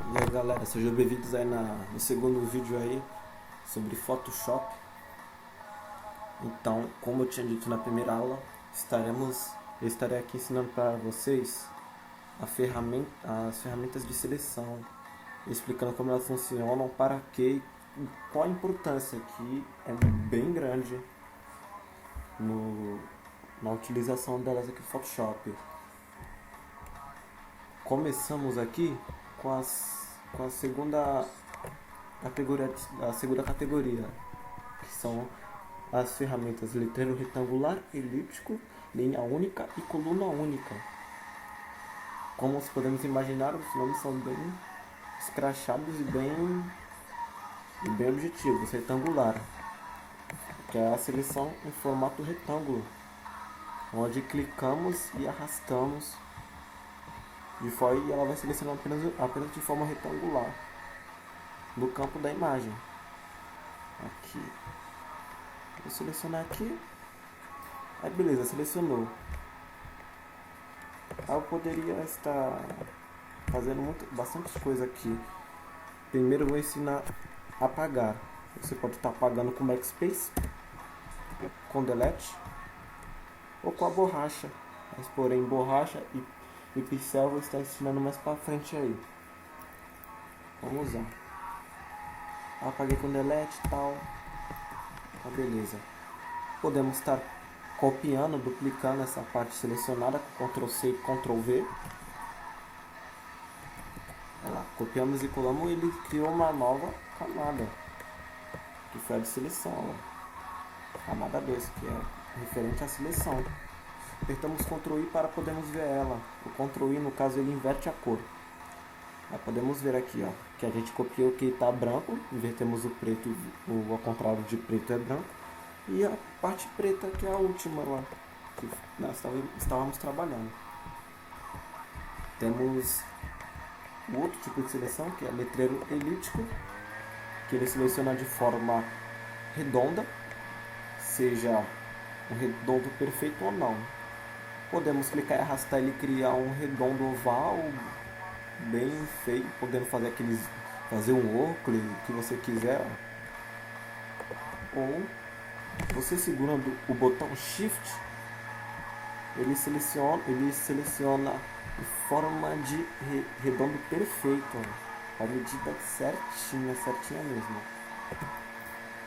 E aí galera, sejam bem-vindos aí no segundo vídeo aí sobre Photoshop. Então, como eu tinha dito na primeira aula, eu estarei aqui ensinando para vocês as ferramentas de seleção, explicando como elas funcionam, para quê e qual a importância, que é bem grande na utilização delas aqui no Photoshop. Começamos aqui com a segunda categoria, que são as ferramentas letreiro retangular, elíptico, linha única e coluna única. Como podemos imaginar, os nomes são bem escrachados e bem objetivos. Retangular, que é a seleção em formato retângulo, onde clicamos e arrastamos e ela vai selecionar apenas de forma retangular no campo da imagem. Aqui, vou selecionar aqui. Aí beleza, selecionou. Aí eu poderia estar fazendo bastante coisa aqui. Primeiro eu vou ensinar a apagar. Você pode estar apagando com backspace, com delete ou com a borracha. Mas porém borracha e pincel eu vou estar ensinando mais pra frente aí. Vamos lá. Apaguei com delete e tal. Tá, beleza. Podemos estar copiando, duplicando essa parte selecionada com Ctrl C e Ctrl V. Olha lá, copiamos e colamos e ele criou uma nova camada, que foi a de seleção. Ó. Camada 2, que é referente à seleção. Apertamos Ctrl I para podermos ver ela. O Ctrl I, no caso, ele inverte a cor. Aí podemos ver aqui, ó, que a gente copiou que está branco, invertemos o preto, ao contrário de preto é branco. E a parte preta, que é a última lá, que nós estávamos trabalhando. Temos o outro tipo de seleção, que é letreiro elíptico, que ele seleciona de forma redonda, seja um redondo perfeito ou não. Podemos clicar e arrastar ele, criar um redondo oval bem feio, podendo fazer um óculos que você quiser. Ou você segurando o botão Shift, ele seleciona em forma de redondo perfeito, a medida certinha mesmo.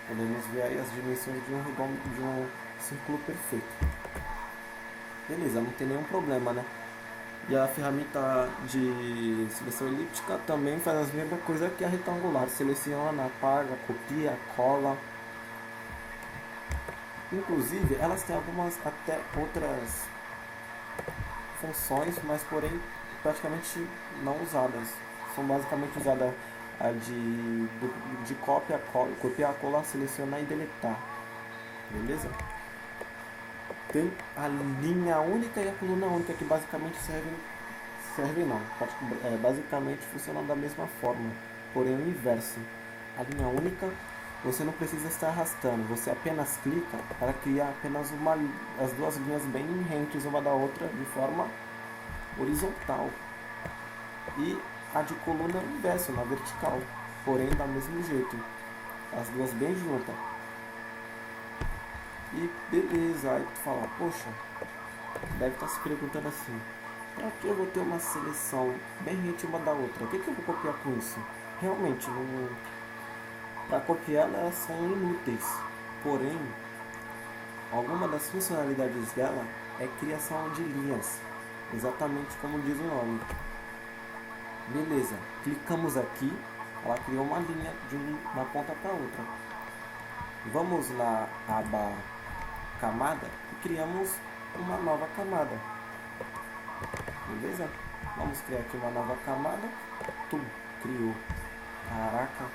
Podemos ver aí as dimensões de um círculo perfeito. Beleza, não tem nenhum problema, né? E a ferramenta de seleção elíptica também faz as mesmas coisas que a retangular. Seleciona, apaga, copia, cola. Inclusive, elas têm algumas até outras funções, mas porém praticamente não usadas. São basicamente usadas a de copiar, colar, selecionar e deletar. Beleza? Tem a linha única e a coluna única, que basicamente basicamente funcionam da mesma forma, porém o inverso. A linha única, você não precisa estar arrastando, você apenas clica para criar apenas as duas linhas bem rentes uma da outra de forma horizontal. E a de coluna é o inverso, na vertical, porém do mesmo jeito, as duas bem juntas. E beleza, aí tu fala, poxa, deve estar se perguntando assim, para que eu vou ter uma seleção bem rente uma da outra? O que eu vou copiar com isso? Realmente, para copiar elas são inúteis, porém, alguma das funcionalidades dela é criação de linhas, exatamente como diz o nome. Beleza, clicamos aqui, ela criou uma linha de uma ponta para outra. Vamos na aba camada e criamos uma nova camada. Beleza? Vamos criar aqui uma nova camada. Criou. Caraca.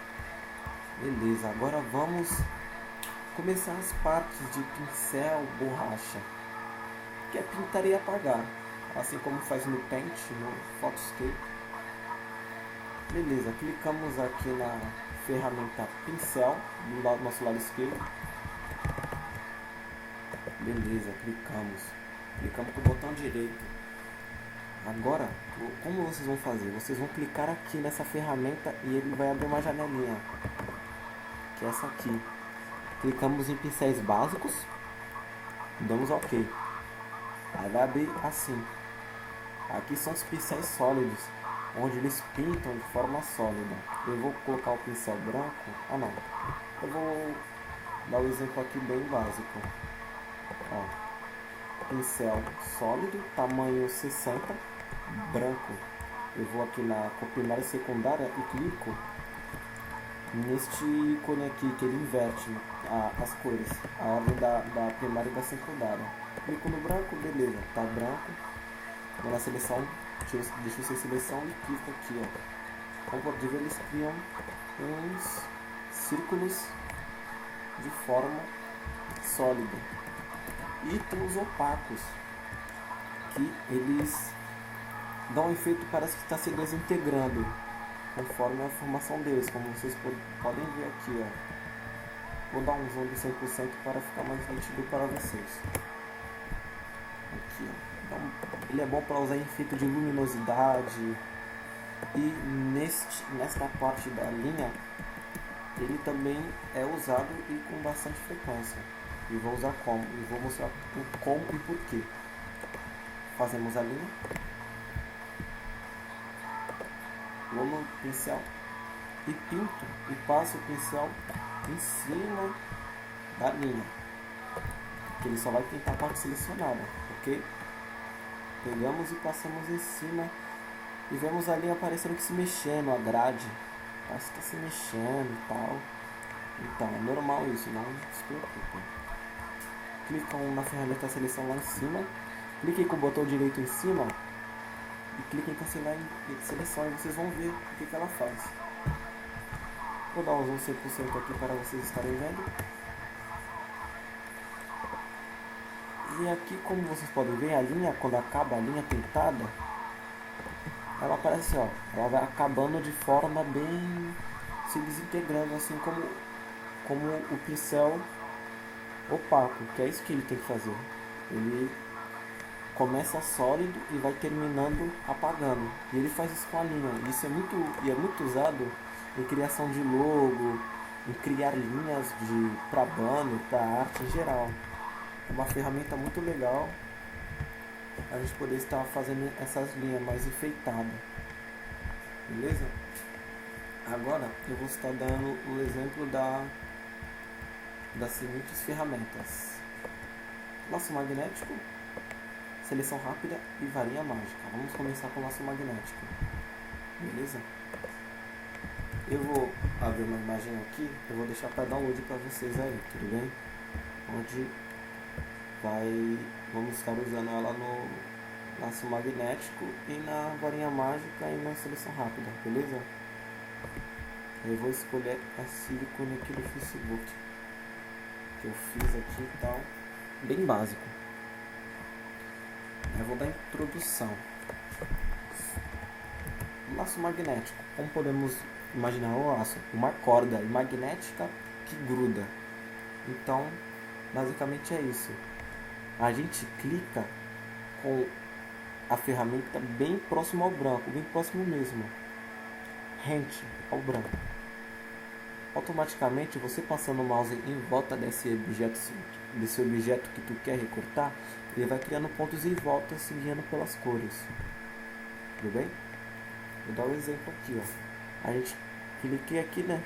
Beleza, agora vamos começar as partes de pincel, borracha, que é pintar e apagar, assim como faz no Paint, no Photoscape. Beleza, clicamos aqui na ferramenta pincel do nosso lado esquerdo. Beleza, clicamos com o botão direito. Agora, como vocês vão fazer? Vocês vão clicar aqui nessa ferramenta e ele vai abrir uma janelinha, que é essa aqui. Clicamos em pincéis básicos, damos OK. Aí vai abrir assim. Aqui são os pincéis sólidos, onde eles pintam de forma sólida. Eu vou colocar o pincel branco. Não. Eu vou dar um exemplo aqui bem básico. Ó, pincel sólido, tamanho 60, branco. Eu vou aqui na cor primária e secundária e clico neste ícone aqui, que ele inverte as cores, a ordem da primária e da secundária. Clico no branco, beleza, tá branco. Vou na seleção, deixo sem seleção e clico aqui, ó. Como pode ver, eles criam uns círculos de forma sólida. E tem os opacos, que eles dão um efeito, parece que está se desintegrando conforme a formação deles, como vocês podem ver aqui, ó. Vou dar um zoom de 100% para ficar mais nítido para vocês. Aqui, ó. Então, ele é bom para usar em efeito de luminosidade. E nesta parte da linha, ele também é usado e com bastante frequência. E vou usar como, e vou mostrar o como e porquê. Fazemos a linha, vou no pincel e pinto e passo o pincel em cima da linha, que ele só vai pintar a parte selecionada, ok? Pegamos e passamos em cima e vemos a linha aparecendo que se mexendo, a grade parece que está se mexendo e tal. Então é normal isso, não se preocupem. Clicam na ferramenta seleção lá em cima, cliquem com o botão direito em cima e cliquem em cancelar em seleção e vocês vão ver o que ela faz. Vou dar um zoom 100% aqui para vocês estarem vendo. E aqui, como vocês podem ver, a linha, quando acaba a linha pintada, ela aparece, ó, ela vai acabando de forma bem se desintegrando, assim como o pincel opaco, que é isso que ele tem que fazer. Ele começa sólido e vai terminando apagando. E ele faz isso com a linha. Isso é muito usado em criação de logo, em criar linhas para banner, para arte em geral. É uma ferramenta muito legal a gente poder estar fazendo essas linhas mais enfeitadas. Beleza? Agora eu vou estar dando o exemplo das seguintes ferramentas: laço magnético, seleção rápida e varinha mágica. Vamos começar com o laço magnético. Beleza? Eu vou abrir uma imagem aqui, eu vou deixar para download para vocês aí, tudo bem? Onde vamos estar usando ela no laço magnético e na varinha mágica e na seleção rápida, beleza? Eu vou escolher esse ícone aqui do Facebook que eu fiz aqui e tal, bem básico. Eu vou dar introdução. Laço magnético, como podemos imaginar um laço? Uma corda magnética que gruda. Então, basicamente é isso. A gente clica com a ferramenta bem próximo ao branco, bem próximo mesmo, rente ao branco. Automaticamente, você passando o mouse em volta desse objeto que tu quer recortar, ele vai criando pontos em volta, se guiando pelas cores. Tudo bem? Vou dar um exemplo aqui, ó. A gente cliquei aqui, né?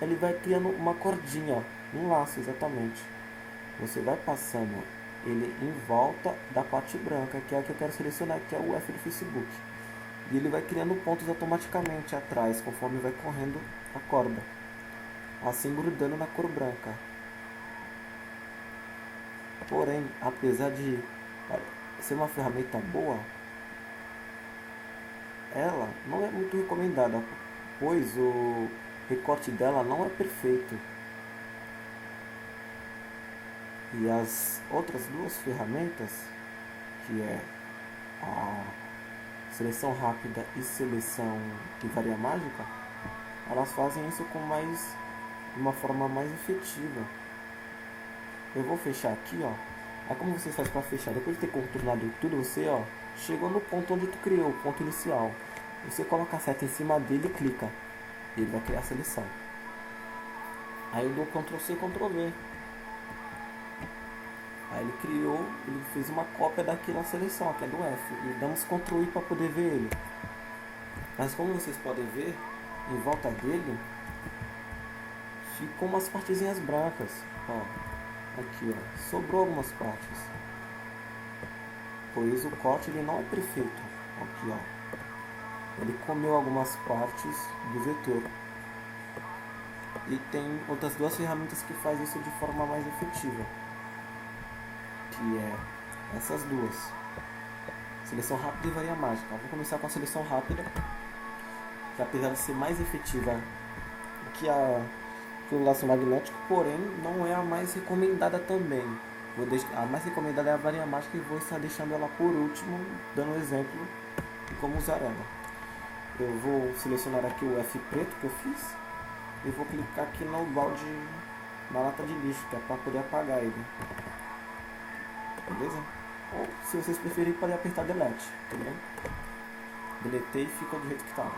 Ele vai criando uma cordinha, ó, um laço exatamente. Você vai passando ele em volta da parte branca, que é a que eu quero selecionar, que é o F do Facebook. E ele vai criando pontos automaticamente atrás, conforme vai correndo a corda, assim grudando na cor branca. Porém, apesar de ser uma ferramenta boa, ela não é muito recomendada, pois o recorte dela não é perfeito. E as outras duas ferramentas, que é a seleção rápida e seleção de varinha mágica, elas fazem isso de uma forma mais efetiva. Eu vou fechar aqui, ó. Aí como vocês fazem para fechar? Depois de ter contornado tudo, você, ó, Chegou no ponto onde tu criou, o ponto inicial. Você coloca a seta em cima dele e clica. Ele vai criar a seleção. Aí eu dou Ctrl C, Ctrl V. Aí ele criou, ele fez uma cópia daquela seleção, que é do F. E damos Ctrl I para poder ver ele. Mas como vocês podem ver, em volta dele ficam umas partezinhas brancas. Ó, aqui ó, sobrou algumas partes. Pois o corte ele não é perfeito. Aqui ó, ele comeu algumas partes do vetor. E tem outras duas ferramentas que fazem isso de forma mais efetiva, que é essas duas: seleção rápida e varia mágica. Eu vou começar com a seleção rápida, que apesar de ser mais efetiva que o laço magnético, porém não é a mais recomendada também. A mais recomendada é a varia mágica e vou estar deixando ela por último, dando um exemplo de como usar ela. Eu vou selecionar aqui o F preto que eu fiz e vou clicar aqui no balde, na lata de lixo, que é para poder apagar ele. Beleza? Ou se vocês preferirem, podem apertar delete, tudo bem? Deletei e fica do jeito que estava.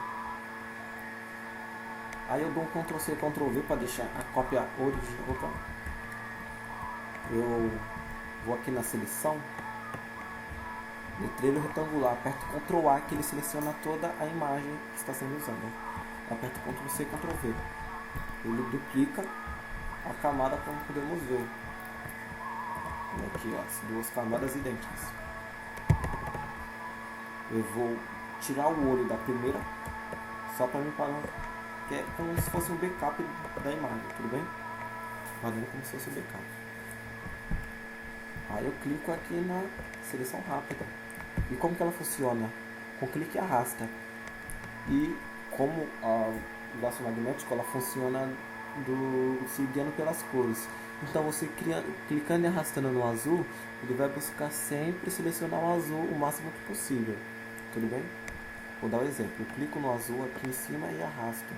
Aí eu dou um Ctrl C, Ctrl V para deixar a cópia original. Opa. Eu vou aqui na seleção, letreiro retangular, aperto Ctrl A que ele seleciona toda a imagem que está sendo usada. Aperto Ctrl C, Ctrl V. Ele duplica a camada, como podemos ver. E aqui ó, as duas camadas idênticas. Eu vou tirar o olho da primeira, só para me parar, que é como se fosse um backup da imagem, tudo bem? Fazendo como se fosse um backup. Aí eu clico aqui na seleção rápida. E como que ela funciona? Com clique e arrasta. E como o laço magnético, ela funciona se guiando pelas cores. Então você clicando e arrastando no azul, ele vai buscar sempre selecionar o azul o máximo que possível. Tudo bem? Vou dar um exemplo. Eu clico no azul aqui em cima e arrasto.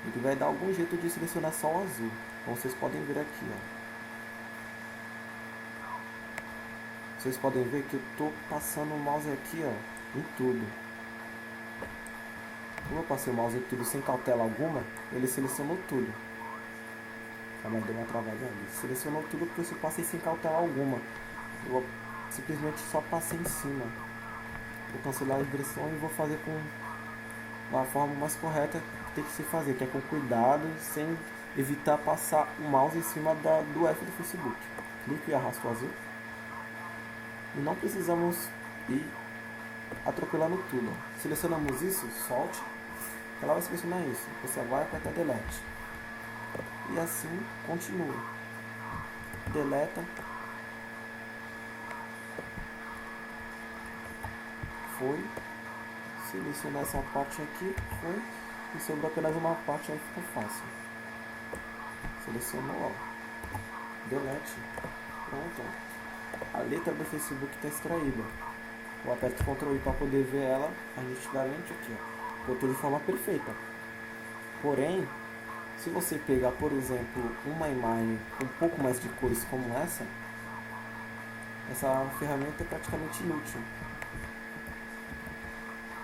Ele vai dar algum jeito de selecionar só o azul. Como vocês podem ver aqui, ó. Vocês podem ver que eu estou passando o mouse aqui, ó, em tudo. Como eu passei o mouse em tudo sem cautela alguma, ele selecionou tudo. Mas deu uma travada ali. Selecionou tudo porque eu passei sem cautela alguma. Eu simplesmente só passei em cima. Vou cancelar a inversão e vou fazer com uma forma mais correta que tem que se fazer, que é com cuidado, sem evitar passar o mouse em cima do F do Facebook. Clique e arrasto o azul. E não precisamos ir atropelando tudo. Selecionamos isso, solte. Ela vai selecionar isso. Você vai apertar delete. E assim continua. Deleta. Foi. Selecionar essa parte aqui. Foi. E sobrou apenas uma parte, aí ficou fácil. Selecionou, ó. Delete. Pronto. A letra do Facebook está extraída. Eu aperto Ctrl I para poder ver ela nitidamente aqui, ó. Botou de forma perfeita. Porém, se você pegar, por exemplo, uma imagem com um pouco mais de cores como essa ferramenta é praticamente inútil.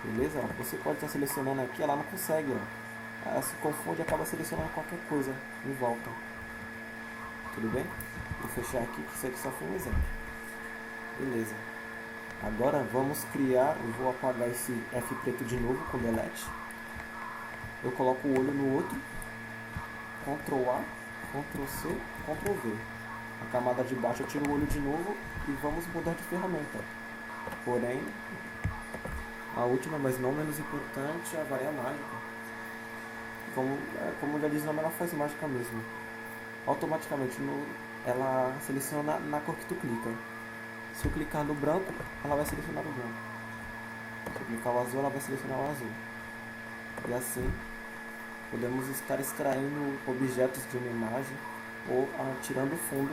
Beleza? Você pode estar selecionando aqui, ela não consegue, ó. Ela se confunde e acaba selecionando qualquer coisa em volta. Tudo bem? Vou fechar aqui, que isso aqui só foi um exemplo. Beleza. Agora vamos criar, eu vou apagar esse F preto de novo com delete. Eu coloco o olho no outro, Ctrl A, Ctrl C, Ctrl V. A camada de baixo eu tiro o olho de novo e vamos mudar de ferramenta. Porém, a última, mas não menos importante, é a varia mágica. Como já diz o nome, ela faz mágica mesmo. Automaticamente ela seleciona na cor que tu clica. Se eu clicar no branco, ela vai selecionar o branco. Se eu clicar no azul, ela vai selecionar o azul. E assim, podemos estar extraindo objetos de uma imagem ou tirando o fundo,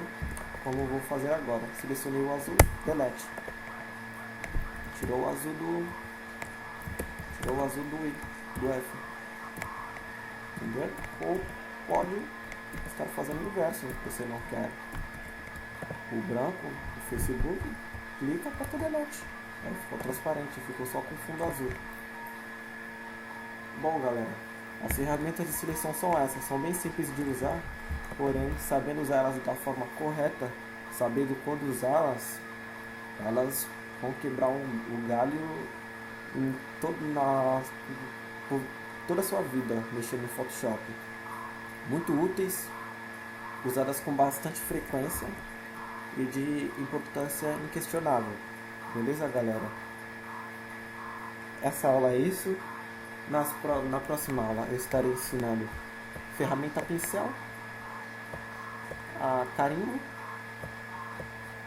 como eu vou fazer agora. Selecionei o azul, delete. Tirou o azul do F. Entendeu? Ou pode estar fazendo o inverso, você não quer o branco do Facebook, clica para todo delete. Aí ficou transparente, ficou só com fundo azul. Bom, galera, as ferramentas de seleção são essas, são bem simples de usar, porém, sabendo usar elas da forma correta, sabendo quando usá-las, elas vão quebrar o galho em por toda a sua vida mexendo no Photoshop. Muito úteis, usadas com bastante frequência e de importância inquestionável. Beleza, galera? Essa aula é isso. Na próxima aula eu estarei ensinando ferramenta pincel, a carimbo,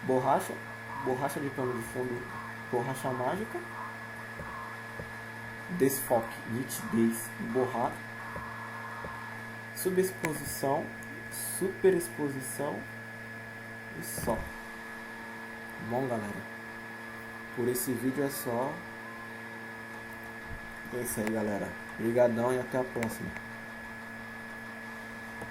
borracha, borracha de pano de fundo, borracha mágica, desfoque, nitidez e borrar, subexposição, superexposição e só. Bom, galera, por esse vídeo é só. É isso aí, galera. Obrigadão e até a próxima.